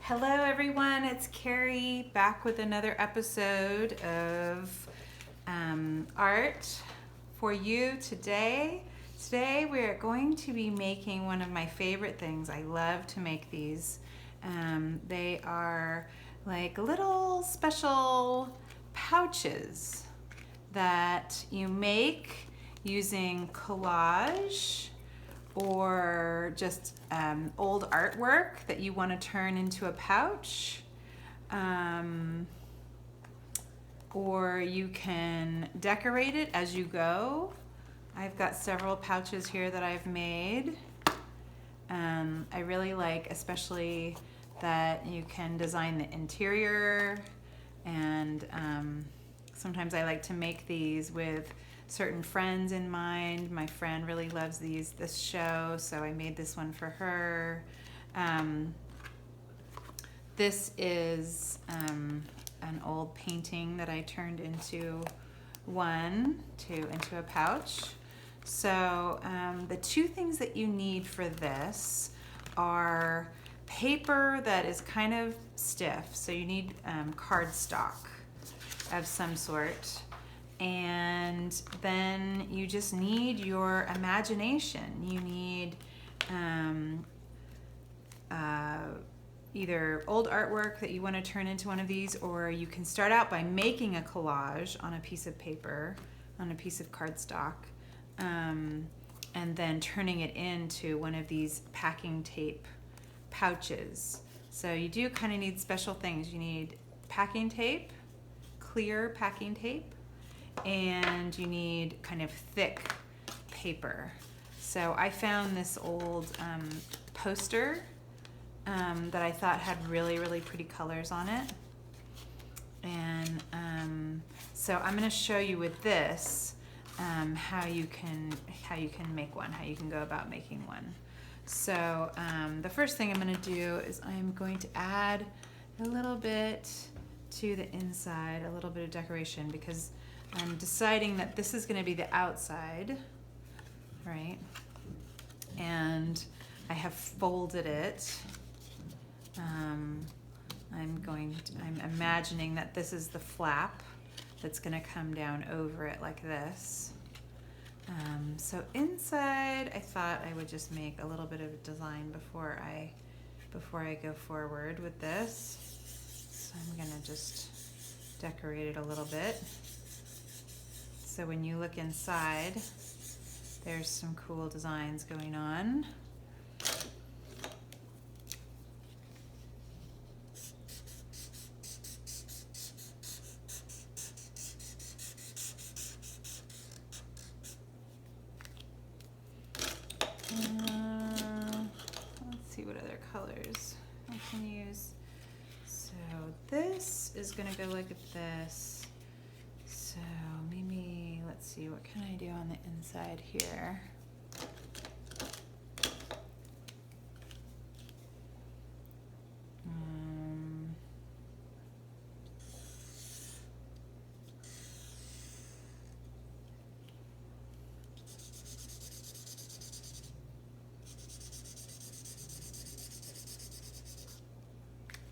Hello everyone, it's Carrie back with another episode of art for you today. Today we're going to be making one of my favorite things. I love to make these. They are like little special pouches that you make using collage or just old artwork that you want to turn into a pouch. Or you can decorate it as you go. I've got several pouches here that I've made. I really like especially that you can design the interior, and sometimes I like to make these with certain friends in mind. My friend really loves this show, so I made this one for her. This is an old painting that I turned into a pouch. So the two things that you need for this are paper that is kind of stiff, so you need cardstock of some sort, and then you just need your imagination. You need either old artwork that you want to turn into one of these, or you can start out by making a collage on a piece of paper, on a piece of cardstock, and then turning it into one of these packing tape pouches. So you do kind of need special things. You need packing tape, clear packing tape, and you need kind of thick paper. So I found this old poster that I thought had really, really pretty colors on it. And so I'm going to show you with this how you can make one, how you can go about making one. So the first thing I'm going to do is I'm going to add a little bit to the inside, a little bit of decoration, because I'm deciding that this is going to be the outside, right? And I have folded it. I'm imagining that this is the flap that's going to come down over it like this. So inside, I thought I would just make a little bit of a design before I go forward with this. So I'm going to just decorate it a little bit. So when you look inside, there's some cool designs going on. Let's see what other colors I can use. So this is gonna go like this. So maybe, let's see, what can I do on the inside here?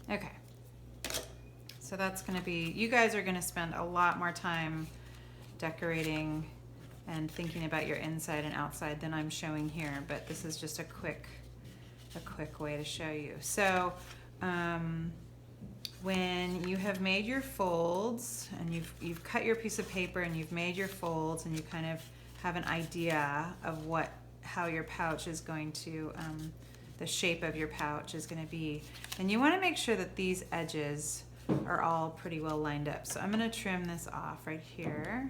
Okay, so that's gonna be, you guys are gonna spend a lot more time decorating and thinking about your inside and outside than I'm showing here, but this is just a quick way to show you. So when you have made your folds and you've cut your piece of paper and you've made your folds and you kind of have an idea of how your pouch is going to, the shape of your pouch is going to be, and you want to make sure that these edges are all pretty well lined up. So I'm going to trim this off right here.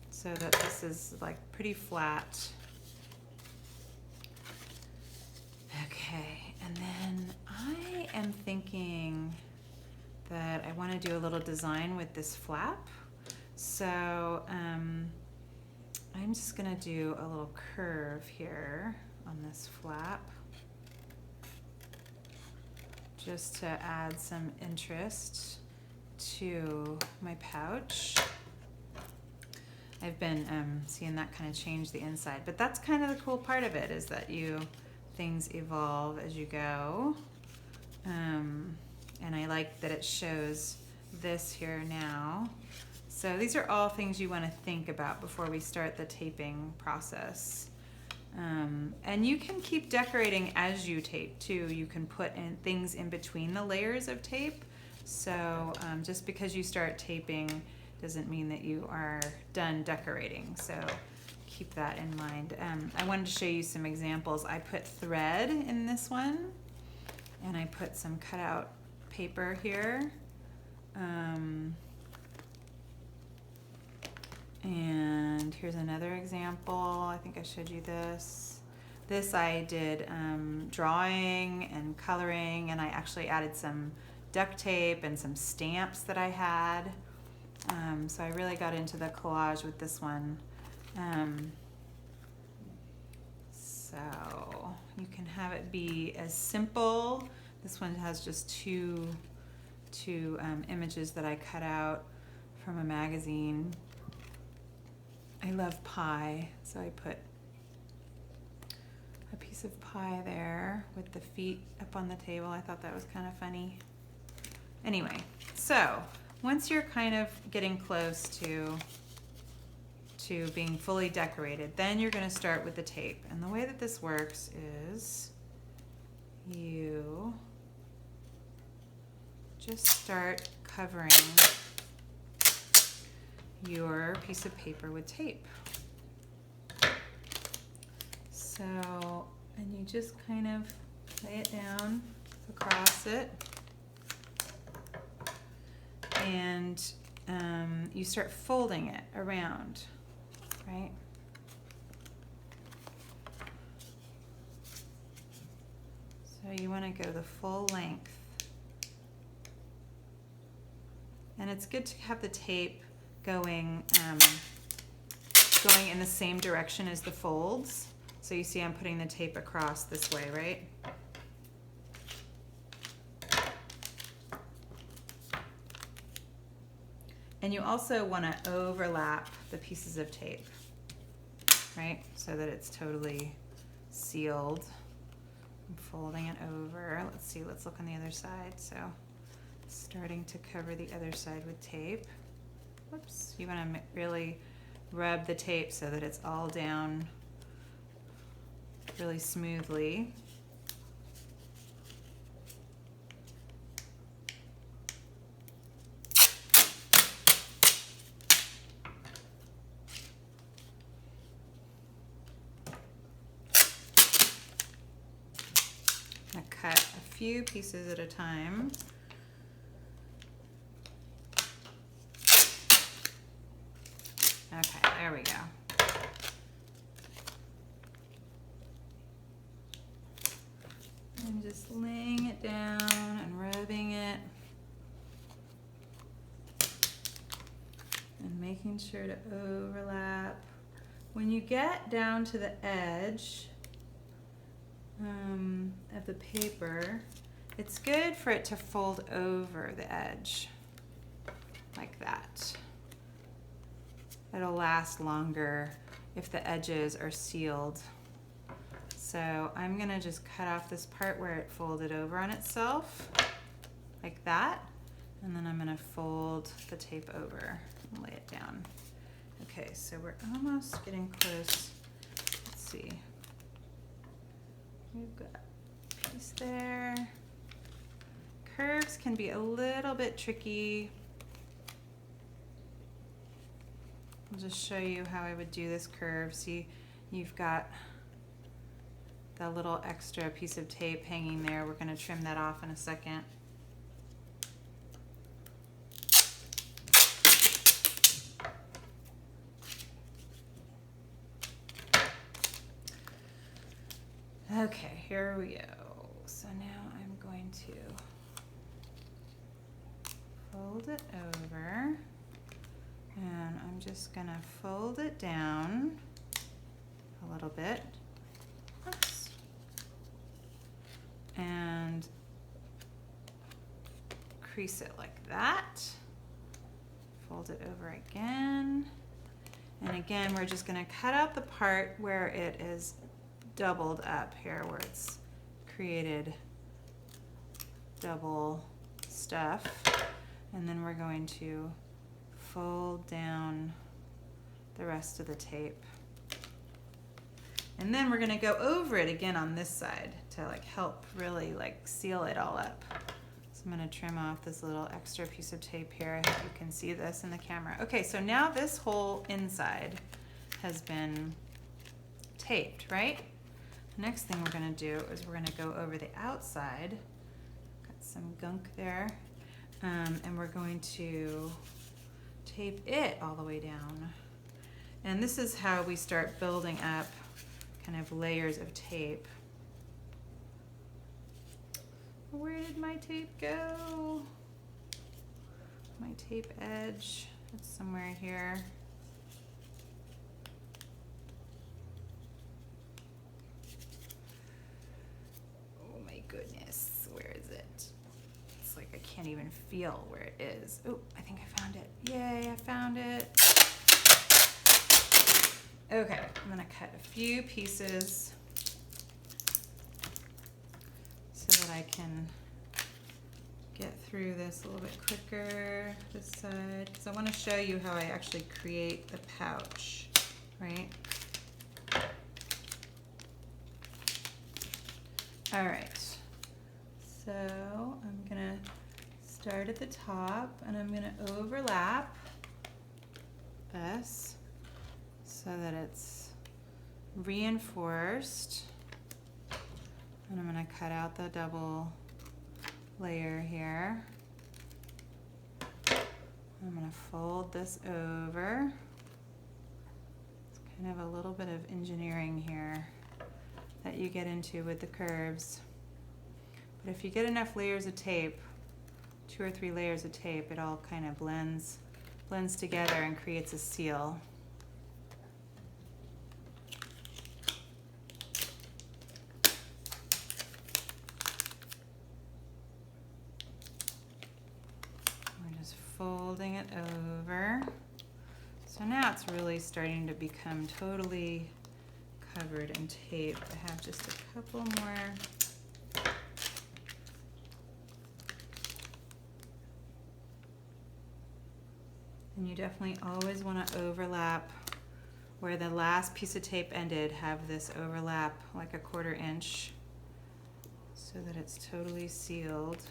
So that this is like pretty flat. Okay, and then I am thinking that I want to do a little design with this flap. So I'm just gonna do a little curve here on this flap, just to add some interest to my pouch. I've been seeing that kind of change the inside. But that's kind of the cool part of it, is that things evolve as you go. And I like that it shows this here now. So these are all things you want to think about before we start the taping process. And you can keep decorating as you tape too. You can put in things in between the layers of tape. So just because you start taping doesn't mean that you are done decorating. So keep that in mind. I wanted to show you some examples. I put thread in this one, and I put some cutout paper here. And here's another example. I think I showed you this. This I did drawing and coloring, and I actually added some duct tape and some stamps that I had. So I really got into the collage with this one. So you can have it be as simple. This one has just two images that I cut out from a magazine. I love pie, so I put a piece of pie there with the feet up on the table. I thought that was kind of funny. Anyway, so once you're kind of getting close to being fully decorated, then you're going to start with the tape. And the way that this works is you just start covering your piece of paper with tape. So, and you just kind of lay it down across it, and you start folding it around, right? So you want to go the full length. And it's good to have the tape going in the same direction as the folds. So you see I'm putting the tape across this way, right? And you also want to overlap the pieces of tape, right? So that it's totally sealed. I'm folding it over. Let's see, let's look on the other side. So starting to cover the other side with tape. Whoops, you want to really rub the tape so that it's all down really smoothly. I'm going to cut a few pieces at a time. Okay, there we go. I'm just laying it down and rubbing it and making sure to overlap. When you get down to the edge of the paper, it's good for it to fold over the edge like that. It'll last longer if the edges are sealed. So I'm gonna just cut off this part where it folded over on itself, like that. And then I'm gonna fold the tape over and lay it down. Okay, so we're almost getting close. Let's see. We've got a piece there. Curves can be a little bit tricky. I'll just show you how I would do this curve. See, you've got the little extra piece of tape hanging there. We're going to trim that off in a second. Okay, here we go. So now I'm going to fold it over, and I'm just going to fold it down a little bit. Oops. And crease it like that. Fold it over again. And again, we're just gonna cut out the part where it is doubled up here, where it's created double stuff. And then we're going to fold down the rest of the tape. And then we're gonna go over it again on this side to like help really like seal it all up. So I'm gonna trim off this little extra piece of tape here. I hope you can see this in the camera. Okay, so now this whole inside has been taped, right? Next thing we're gonna do is we're gonna go over the outside. Got some gunk there. And we're going to tape it all the way down. And this is how we start building up kind of layers of tape. Where did my tape go? My tape edge, it's somewhere here. Oh my goodness, where is it? It's like I can't even feel where it is. Oh, I think I found it. Yay, I found it. Okay, I'm gonna cut a few pieces so that I can get through this a little bit quicker, this side, because I want to show you how I actually create the pouch, right? All right, so I'm gonna start at the top and I'm gonna overlap this so that it's reinforced. And I'm gonna cut out the double layer here. I'm gonna fold this over. It's kind of a little bit of engineering here that you get into with the curves. But if you get enough layers of tape, 2 or 3 layers of tape, it all kind of blends together and creates a seal. Folding it over. So now it's really starting to become totally covered in tape. I have just a couple more. And you definitely always want to overlap where the last piece of tape ended, have this overlap like a 1/4 inch so that it's totally sealed.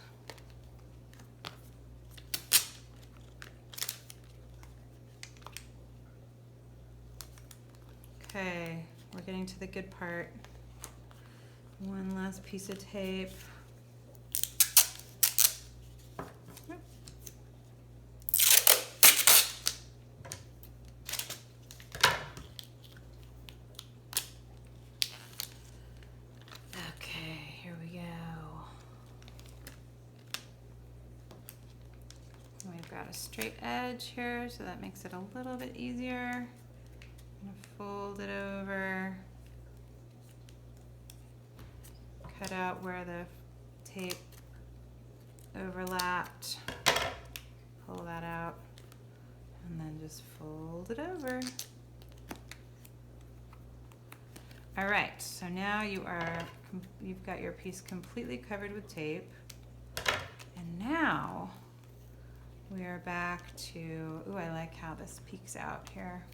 Okay, we're getting to the good part. One last piece of tape. Okay, here we go. We've got a straight edge here, so that makes it a little bit easier. I'm gonna fold it over, cut out where the tape overlapped, pull that out, and then just fold it over. All right, so now you've got your piece completely covered with tape, and now we are back to, ooh, I like how this peeks out here.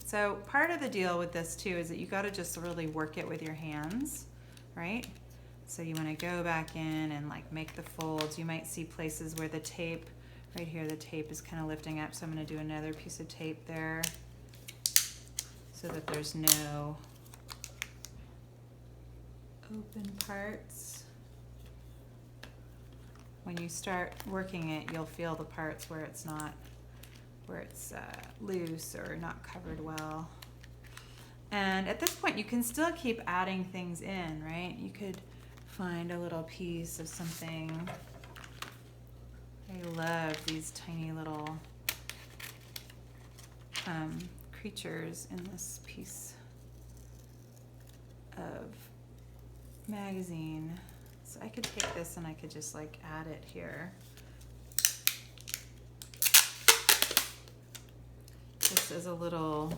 So part of the deal with this too is that you got to just really work it with your hands, right? So you want to go back in and like make the folds. You might see places where the tape, right here, the tape is kind of lifting up. So I'm going to do another piece of tape there so that there's no open parts. When you start working it, you'll feel the parts where it's not, where it's loose or not covered well. And at this point, you can still keep adding things in, right? You could find a little piece of something. I love these tiny little creatures in this piece of magazine. So I could take this and I could just like add it here. just as a little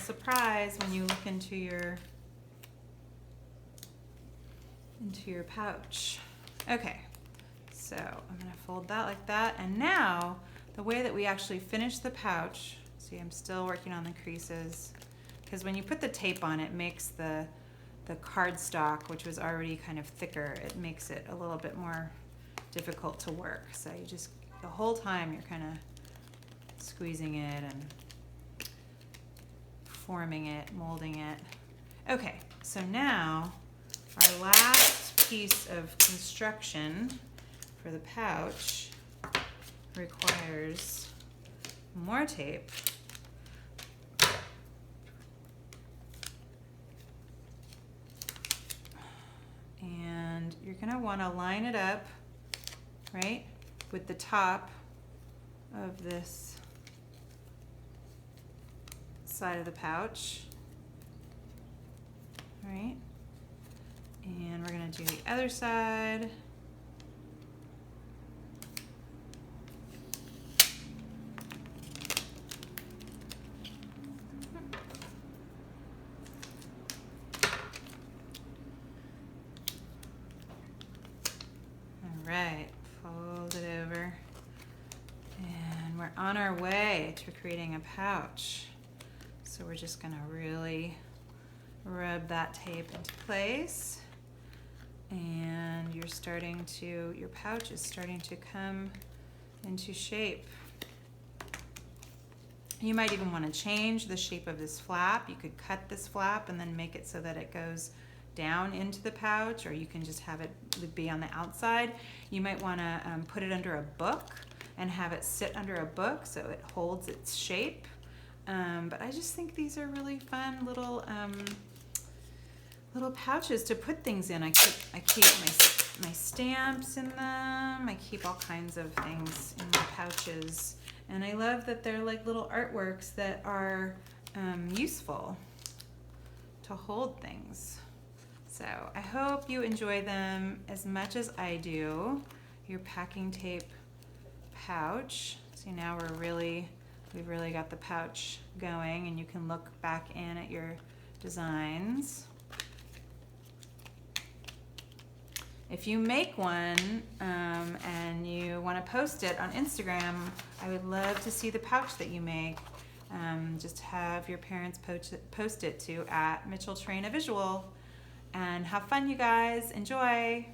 surprise when you look into your pouch. Okay, so I'm gonna fold that like that, and now the way that we actually finish the pouch, see I'm still working on the creases, because when you put the tape on, it makes the cardstock, which was already kind of thicker, it makes it a little bit more difficult to work. So you just, the whole time you're kind of squeezing it and forming it, molding it. Okay, so now our last piece of construction for the pouch requires more tape. And you're gonna wanna line it up, right, with the top of this side of the pouch, right? And we're gonna do the other side. All right, fold it over. And we're on our way to creating a pouch. So we're just gonna really rub that tape into place. And your pouch is starting to come into shape. You might even want to change the shape of this flap. You could cut this flap and then make it so that it goes down into the pouch, or you can just have it be on the outside. You might want to put it under a book and have it sit under a book so it holds its shape. But I just think these are really fun little pouches to put things in. I keep my stamps in them. I keep all kinds of things in my pouches. And I love that they're like little artworks that are useful to hold things. So I hope you enjoy them as much as I do. Your packing tape pouch. See, now we've really got the pouch going, and you can look back in at your designs. If you make one and you want to post it on Instagram, I would love to see the pouch that you make. Just have your parents post it to @MitchellTrainaVisual, and have fun, you guys. Enjoy.